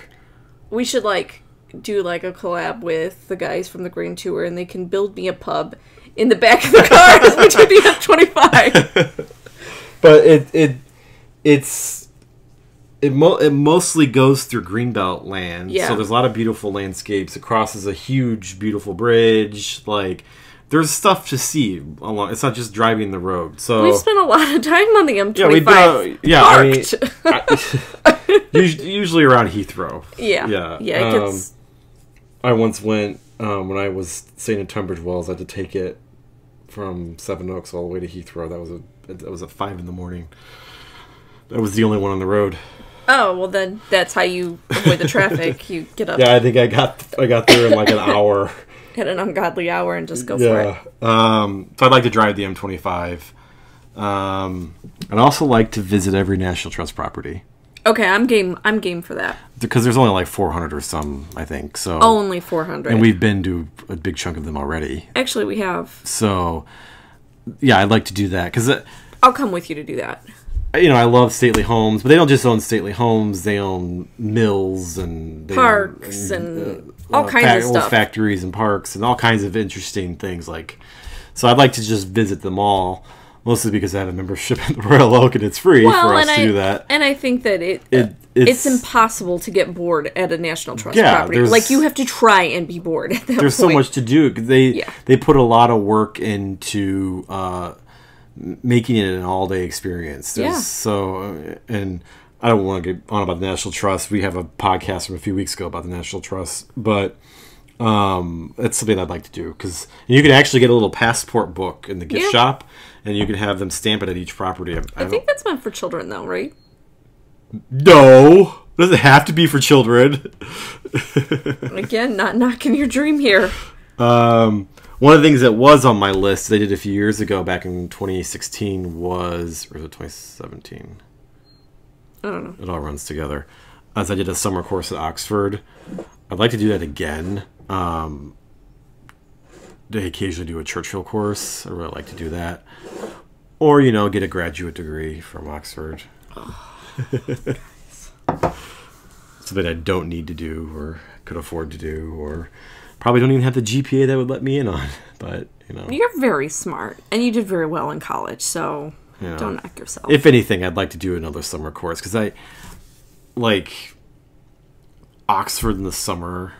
We should do a collab with the guys from the Green Tour, and they can build me a pub in the back of the car as we do the M25. But it mostly goes through greenbelt land, so there's a lot of beautiful landscapes. It crosses a huge, beautiful bridge. Like, there's stuff to see along. It's not just driving the road. So we've spent a lot of time on the M25. Usually around Heathrow. Yeah. It gets... I once went when I was staying in Tunbridge Wells. I had to take it from Sevenoaks all the way to Heathrow. That was at 5 a.m. That was the only one on the road. Oh, well then that's how you avoid the traffic. You get up. Yeah, I think I got there in like an hour. At an ungodly hour and just go for it. So I'd like to drive the M25. I'd also like to visit every National Trust property. Okay, I'm game for that. Because there's only like 400 or some, I think. So only 400. And we've been to a big chunk of them already. Actually, we have. So, yeah, I'd like to do that. Because I'll come with you to do that. I love stately homes, but they don't just own stately homes. They own mills and parks and all kinds of stuff. Factories and parks and all kinds of interesting things. So I'd like to just visit them all, mostly because I have a membership in the Royal Oak and it's free for us to do that. And I think that it's impossible to get bored at a National Trust property. Like, you have to try and be bored at that point. There's so much to do. They put a lot of work into making it an all-day experience. So, and I don't want to get on about the National Trust. We have a podcast from a few weeks ago about the National Trust, but it's something I'd like to do, because you can actually get a little passport book in the gift shop, and you can have them stamp it at each property. I think that's meant for children, though, right? No, does it have to be for children? Again, not knocking your dream here. One of the things that was on my list they did a few years ago, back in 2016, or was it 2017? I don't know. It all runs together. As I did a summer course at Oxford. I'd like to do that again. They occasionally do a Churchill course. I really like to do that. Or, get a graduate degree from Oxford. something I don't need to do or could afford to do, or probably don't even have the GPA that would let me in on. But, you know. You're very smart, and you did very well in college, so You know, don't knock yourself. If anything, I'd like to do another summer course, because I like Oxford in the summer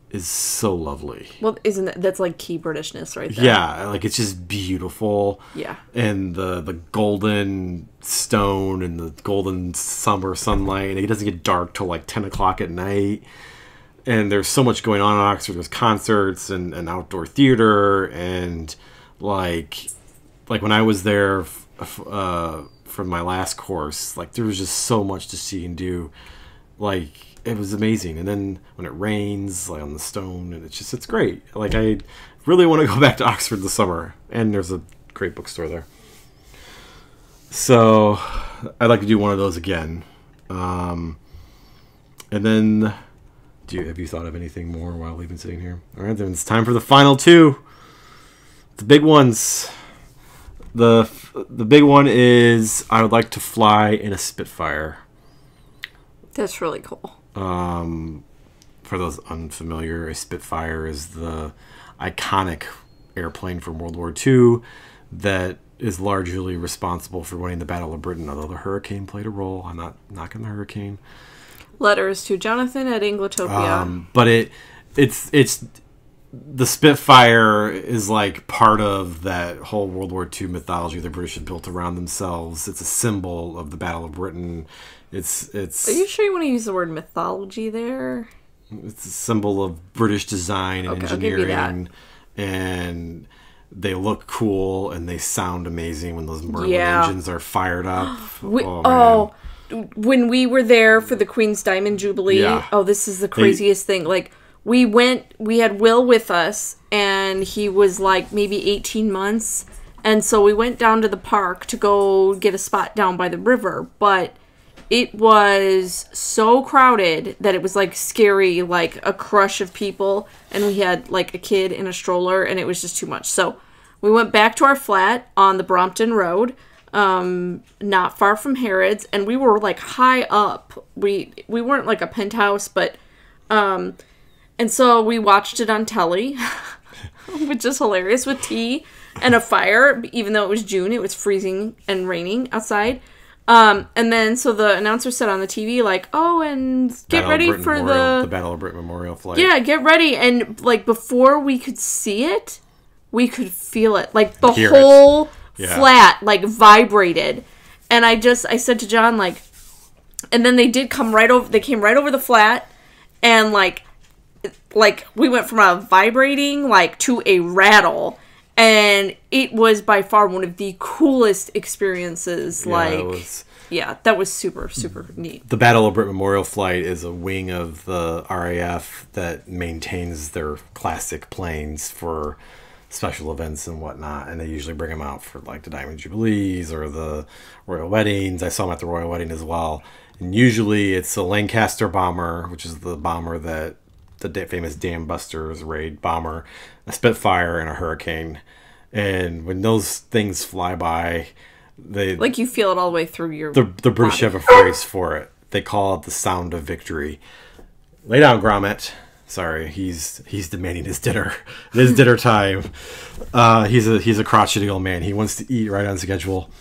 is so lovely. Well, that's like key Britishness right there. Yeah, like it's just beautiful. Yeah. And the golden stone and the golden summer sunlight, and it doesn't get dark till like 10 o'clock at night. And there's so much going on in Oxford. There's concerts and outdoor theater, and like when I was there for my last course, like there was just so much to see and do. Like it was amazing. And then when it rains, like on the stone, and it's great. Like I really want to go back to Oxford this summer, and there's a great bookstore there. So I'd like to do one of those again. And then, have you thought of anything more while we've been sitting here? All right, then it's time for the final two. The big ones. The big one is I would like to fly in a Spitfire. That's really cool. For those unfamiliar, a Spitfire is the iconic airplane from World War II that is largely responsible for winning the Battle of Britain, although the hurricane played a role. I'm not knocking the hurricane. Letters to Jonathan at Anglotopia. But it's the Spitfire is like part of that whole World War II mythology the British had built around themselves. It's a symbol of the Battle of Britain. It's. Are you sure you want to use the word mythology there? It's a symbol of British design and engineering, and they look cool and they sound amazing when those Merlin engines are fired up. When we were there for the Queen's Diamond Jubilee, this is the craziest thing. Like we had Will with us, and he was like maybe 18 months, and so we went down to the park to go get a spot down by the river, but it was so crowded that it was like scary, like a crush of people, and we had like a kid in a stroller, and it was just too much. So we went back to our flat on the Brompton Road, not far from Harrods, and we were like high up. We weren't like a penthouse, but and so we watched it on telly, which is hilarious, with tea and a fire. Even though it was June, it was freezing and raining outside. And then, so the announcer said on the TV, like, and get ready for the Battle of Britain Memorial flight. Yeah, get ready. And, like, before we could see it, we could feel it. Like, the whole flat, like, vibrated. And I said to John, like, and then they came right over the flat, and, like, we went from a vibrating, like, to a rattle. And it was by far one of the coolest experiences. That was super, super neat. The Battle of Britain Memorial Flight is a wing of the RAF that maintains their classic planes for special events and whatnot. And they usually bring them out for like the Diamond Jubilees or the Royal Weddings. I saw them at the Royal Wedding as well. And usually it's a Lancaster bomber, which is the bomber that the famous Dam Busters raid bomber, a Spitfire, and a Hurricane. And when those things fly by, you feel it all the way through your the British have a phrase for it. They call it the sound of victory. Lay down, Gromit. Sorry, he's demanding his dinner. It is dinner time. He's a crotchety old man. He wants to eat right on schedule.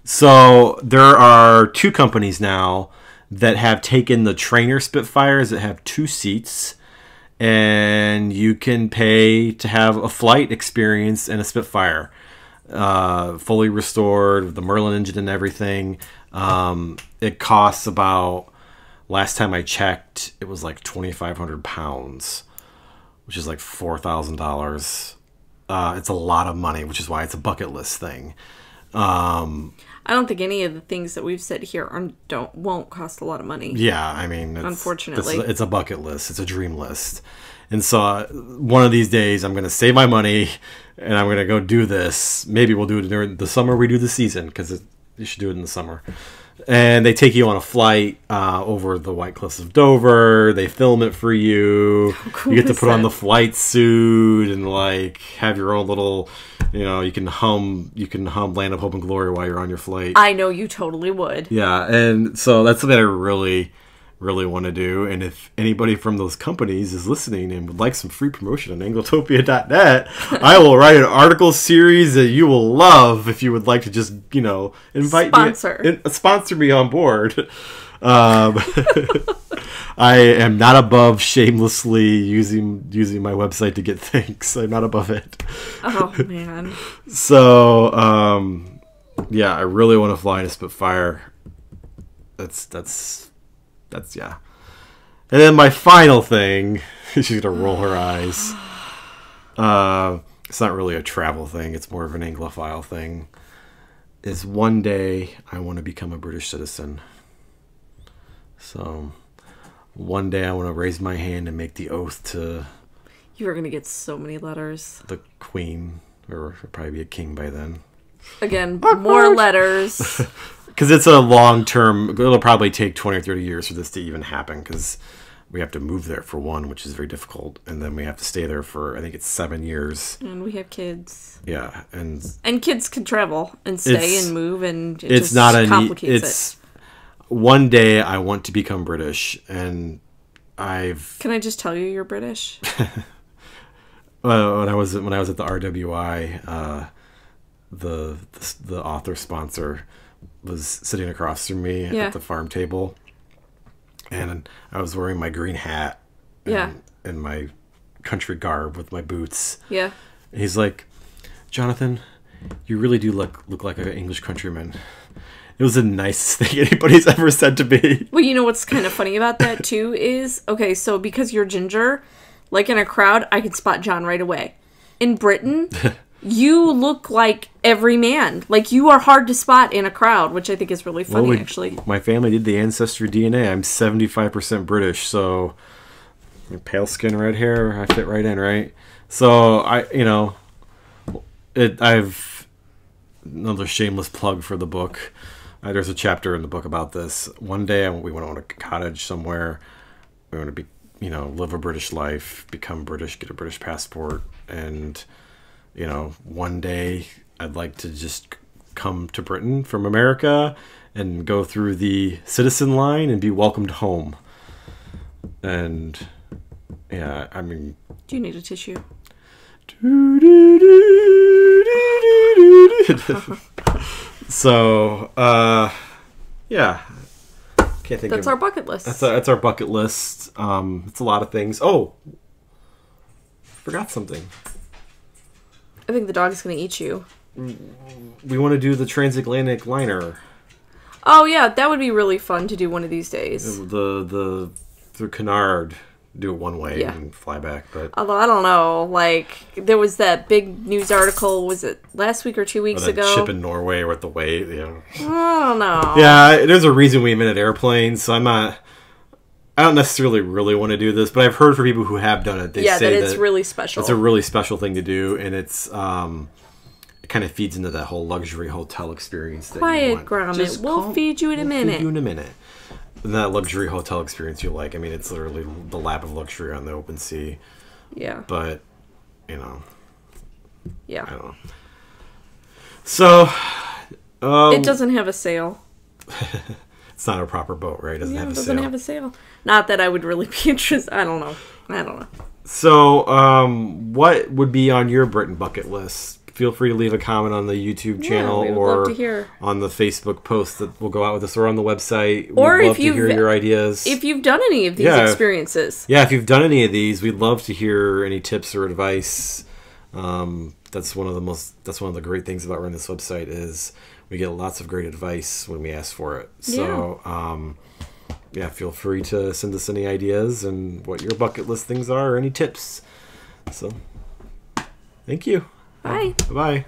So there are two companies now that have taken the trainer Spitfires that have 2 seats, and you can pay to have a flight experience in a Spitfire, fully restored with the Merlin engine and everything. It costs about, last time I checked, it was like £2,500, which is like $4,000. It's a lot of money, which is why it's a bucket list thing. I don't think any of the things that we've said here won't cost a lot of money. Yeah, I mean, unfortunately, it's a bucket list. It's a dream list. And so one of these days I'm going to save my money and I'm going to go do this. Maybe we'll do it during the summer. We do the season because you should do it in the summer. And they take you on a flight over the White Cliffs of Dover. They film it for you. How cool you get to is put on that? the flight suit and like have your own little, you can hum Land of Hope and Glory while you're on your flight. I know you totally would. Yeah, and so that's something I really, really want to do. And if anybody from those companies is listening and would like some free promotion on Anglotopia.net, I will write an article series that you will love if you would like to just, invite sponsor me on board. I am not above shamelessly using my website to get things. I'm not above it. Oh, man. So, yeah, I really want to fly in a Spitfire. That's yeah. And then my final thing, she's gonna roll her eyes. It's not really a travel thing. It's more of an Anglophile thing. Is one day I want to become a British citizen. So one day I want to raise my hand and make the oath to. You are gonna get so many letters. The Queen, or probably be a king by then. Again, more letters. Because it's a long-term... It'll probably take 20 or 30 years for this to even happen, because we have to move there for one, which is very difficult. And then we have to stay there for, I think it's 7 years. And we have kids. Yeah. And kids can travel and stay and move, and it's just not complicates it. One day I want to become British, and Can I just tell you you're British? when I was at the RWI, the author sponsor was sitting across from me at the farm table, and I was wearing my green hat and my country garb with my boots. Yeah. And he's like, Jonathan, you really do look like an English countryman. It was the nicest thing anybody's ever said to me. Well, you know what's kind of funny about that too is, okay, so because you're ginger, like in a crowd, I could spot John right away. In Britain, you look like every man. Like, you are hard to spot in a crowd, which I think is really funny, actually. My family did the ancestry DNA. I'm 75% British, so pale skin, red hair, I fit right in, right? So, I've another shameless plug for the book. There's a chapter in the book about this. One day, we want to own a cottage somewhere. We want to live a British life, become British, get a British passport, and... one day I'd like to just come to Britain from America and go through the citizen line and be welcomed home. And, yeah, I mean... Do you need a tissue? So, yeah. Can't think That's our bucket list. That's our bucket list. It's a lot of things. Oh! Forgot something. I think the dog is going to eat you. We want to do the transatlantic liner. Oh, yeah. That would be really fun to do one of these days. The through Canard, do it one way and fly back. But although, I don't know. Like, there was that big news article, was it last week or 2 weeks ago? Ship in Norway with the weight. I don't know. Yeah, there's a reason we invented airplanes, so I don't necessarily really want to do this, but I've heard from people who have done it. They say that it's really special. It's a really special thing to do, and it's it kind of feeds into that whole luxury hotel experience. Quiet, Gromit. We'll feed you in a minute. Feed you in a minute. And that luxury hotel experience you like. I mean, it's literally the lap of luxury on the open sea. Yeah. But, Yeah. I don't know. So, it doesn't have a sail. It's not a proper boat, right? It doesn't have a sail. It doesn't have a sail. Not that I would really be interested. I don't know. So, what would be on your Britain bucket list? Feel free to leave a comment on the YouTube channel or on the Facebook post that will go out with us, or on the website. We'd love to hear your ideas. If you've done any of these experiences. Yeah, if you've done any of these, we'd love to hear any tips or advice. That's one of the great things about running this website is we get lots of great advice when we ask for it. So, feel free to send us any ideas and what your bucket list things are, or any tips. So, thank you. Bye. Bye-bye.